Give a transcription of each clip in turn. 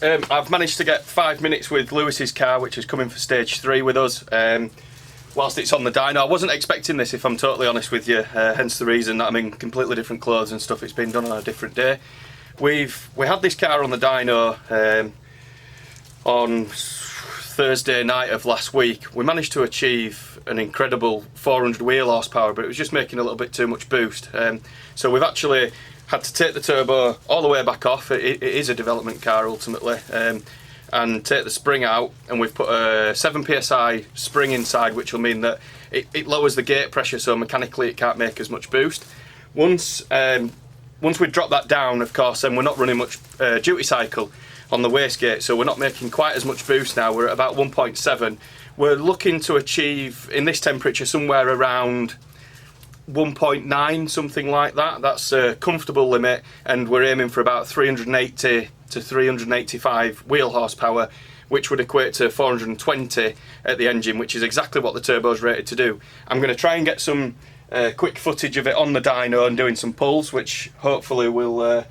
guys, I've managed to get 5 minutes with Lewis's car, which is coming for stage 3 with us, whilst it's on the dyno. I wasn't expecting this, if I'm totally honest with you, hence the reason that I'm in completely different clothes and stuff. It's been done on a different day. We had this car on the dyno on Thursday night of last week. We managed to achieve an incredible 400 wheel horsepower, but it was just making a little bit too much boost. So we've actually had to take the turbo all the way back off. It is a development car ultimately, and take the spring out, and we've put a 7 psi spring inside, which will mean that it lowers the gate pressure, so mechanically it can't make as much boost. Once we drop that down, of course, then we're not running much duty cycle on the wastegate, so we're not making quite as much boost now. We're at about 1.7. We're looking to achieve in this temperature somewhere around 1.9, something like that. That's a comfortable limit, and we're aiming for about 380 to 385 wheel horsepower, which would equate to 420 at the engine, which is exactly what the turbo is rated to do. I'm going to try and get some quick footage of it on the dyno and doing some pulls, which hopefully we'll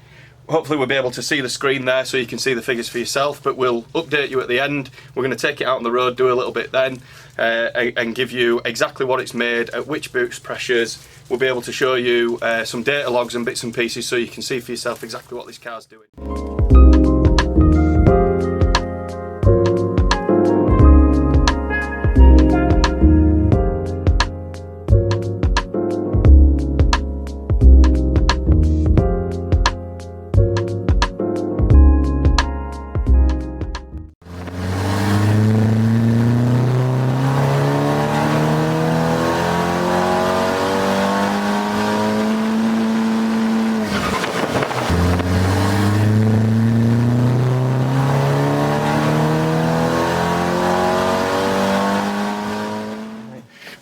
be able to see the screen there so you can see the figures for yourself, but we'll update you at the end. We're going to take it out on the road, do a little bit then, and give you exactly what it's made, at which boost pressures. We'll be able to show you some data logs and bits and pieces so you can see for yourself exactly what this car's doing.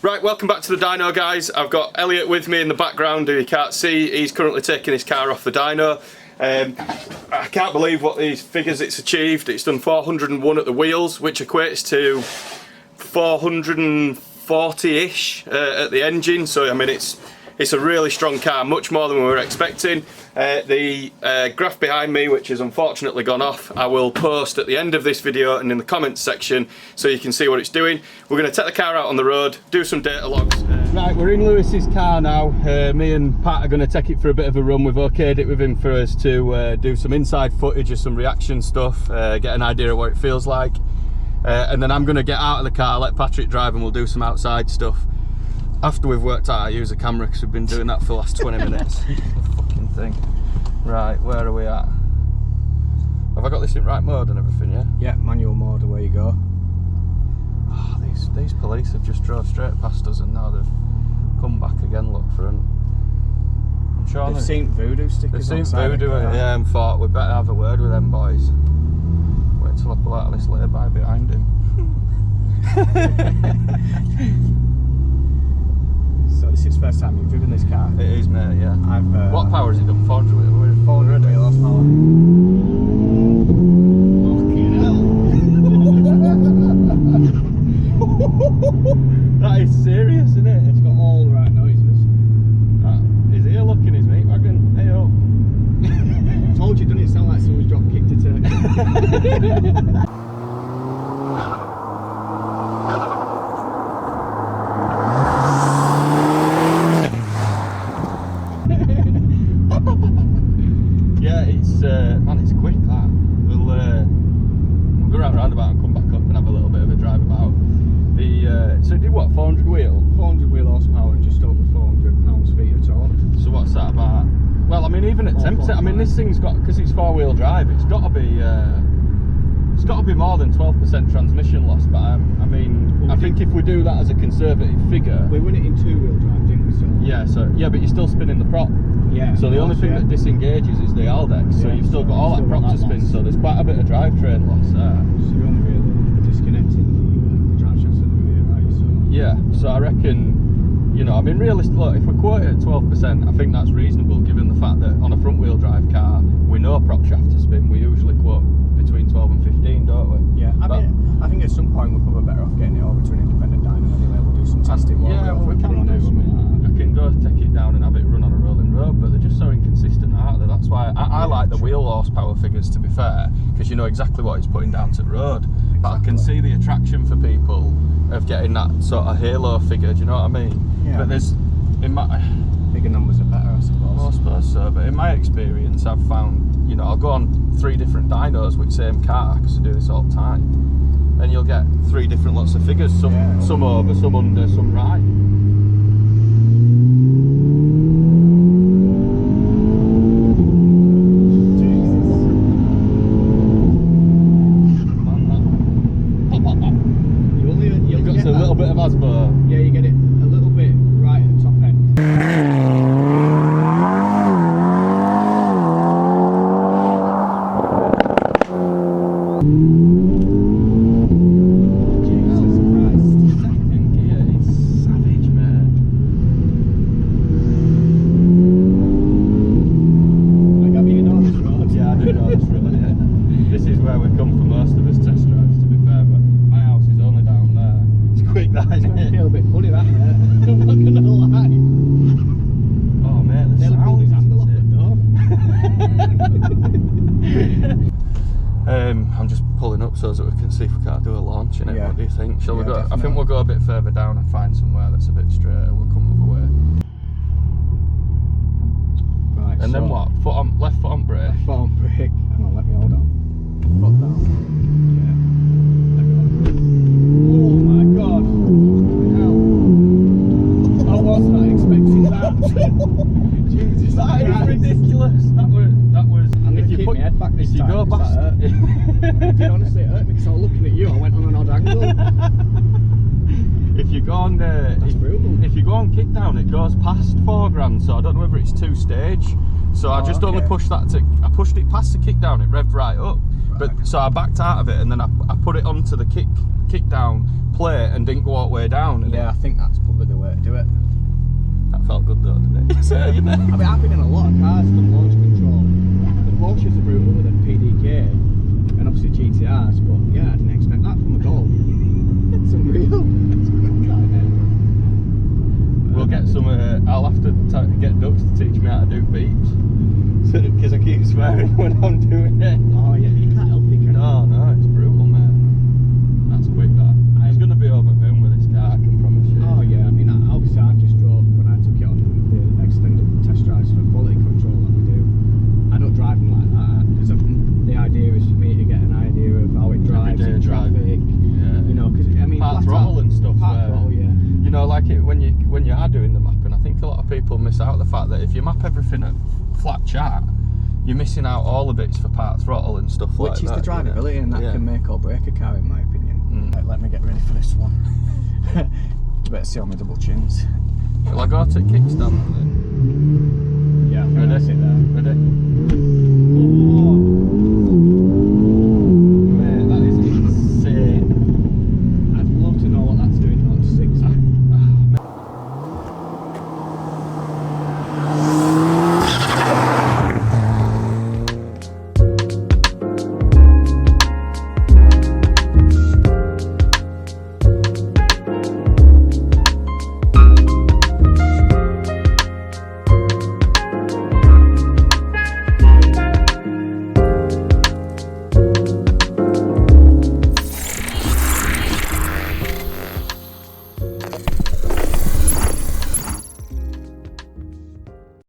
Right, welcome back to the dyno, guys. I've got Elliot with me in the background who you can't see. He's currently taking his car off the dyno. I can't believe what these figures it's achieved. It's done 401 at the wheels, which equates to 440-ish at the engine. So I mean, it's a really strong car, much more than we were expecting. The graph behind me, which has unfortunately gone off, I will post at the end of this video and in the comments section so you can see what it's doing. We're going to take the car out on the road, do some data logs. Right, we're in Lewis's car now. Me and Pat are going to take it for a bit of a run. We've okayed it with him for us to do some inside footage of some reaction stuff, get an idea of what it feels like. And then I'm going to get out of the car, let Patrick drive, and we'll do some outside stuff after we've worked out how to use a camera, because we've been doing that for the last 20 minutes. Fucking thing. Right, where are we at? Have I got this in right mode and everything, yeah? Yeah, manual mode, away you go. Oh, these police have just drove straight past us and now they've come back again, look for them. I'm sure they've seen VUDU stickers. They've seen VUDU, yeah, and thought we'd better have a word with them boys. Wait till I pull out of this lay-by behind him. So this is the first time you've driven this car? It is, mate, yeah. What power has it done? 400 wheel? 400 wheel horsepower. Fucking hell. That is serious, isn't it? It's got all the right noises. His ear looking his meat wagon. Hey up. I told you, doesn't it sound like someone's drop kicked a turkey? Yeah, man, it's quick that. We'll go around roundabout and come back up and have a little bit of a drive about. So it did what, 400 wheel? 400 wheel horsepower and just over 400 pounds-feet of torque. So what's that about? Well, I mean, even at 10%, I mean, this thing's got, because it's 4-wheel drive, it's got to be more than 12% transmission loss. But I mean, well, I think if we do that as a conservative figure, we win it in 2-wheel drive, didn't we? So yeah, but you're still spinning the prop. Yeah. So the only thing that disengages is the Aldex. So you've still got all that prop to spin. So there's quite a bit of drivetrain loss there. So you're only really disconnecting the drive shafts at the rear, right? So yeah. So I reckon, you know, I mean, realistically, look, if we quote it at 12%, I think that's reasonable given the fact that on a front-wheel drive car, we know prop shaft to spin. We usually quote between 12 and 15, don't we? Yeah. I think at some point we're probably better off getting it over to an independent dyno anyway. We'll do some testing. Yeah, well, we can do something. I can go take it down and have it run on a rolling road, but they're just so inconsistent, aren't they? That's why I like the wheel horsepower figures, to be fair, because you know exactly what it's putting down to the road. Exactly. But I can see the attraction for people of getting that sort of halo figure, do you know what I mean? Yeah. But there's, in my... Bigger numbers are better, I suppose. I suppose so, but in my experience I've found, you know, I'll go on 3 different dynos with the same car, because I do this all the time, and you'll get 3 different lots of figures, some over, some under, some right. You've got a little bit of asthma. Yeah, you get it a little bit right at the top end. Jesus Christ. Second gear is savage, mate. I got you know this road. Yeah, I do know this road, yeah. This is where we come for most of us test drives, to be fair, but my house is only down there. It's quick, that, isn't it? I feel a bit funny, that, mate. I'm not gonna lie. Oh, mate, the Nearly pulled his handle off the door. I'm just pulling up so that we can see if we can't do a launch in it. Yeah. What do you think? Shall we go? Definitely. I think we'll go a bit further down and find somewhere that's a bit straighter. We'll come other way. Right, And then what? Left foot on brake. Foot on brake. Hang on, let me hold on. Foot down. Yeah. Let me hold on. Oh my god. Fucking hell. I was not expecting that. Jesus That is Christ. ridiculous. That was. I'm going if to you keep put, my head back this if you time. go because past, that hurt. It did honestly hurt me because I was looking at you. I went on an odd angle. if you go on, That's brutal. if you go on kick down, it goes past 4 grand. So I don't know whether it's 2-stage. So I just only pushed that I pushed it past the kick down. It revved right up. Right. But so I backed out of it and then I put it onto the kick down plate and didn't go all the way down. And Yeah, I think that's probably the way to do it. that felt good though, didn't it? So, you know. I mean, I've been in a lot of cars from launch control. The Porsches are brutal with a PDK and obviously GTRs, but yeah, I didn't expect that from a Golf. It's unreal. It's good, We'll get some. I'll have to get Ducks to teach me how to do beeps, because I keep swearing when I'm doing it. Oh yeah, you can't help it, can you? No, it's brutal, man. That's quick. That I'm gonna be over the moon with this car. I can promise you. Oh yeah, I mean, obviously I just drove when I took it on the extended test drives for quality control that we do. I don't drive them like that because the idea is for me to get an idea of how it drives in traffic. Yeah. You know, because I mean, Part throttle and stuff. Part throttle, yeah. You know, like it when you are doing the mapping. I think a lot of people miss out the fact that if you map everything at flat chat, you're missing out all the bits for part throttle and stuff like that. Which is the drivability, and that can make or break a car, in my opinion. Right, let me get ready for this one. You better see on my double chins. Shall I go to kickstand then? Yeah, I think that's it there. Ready?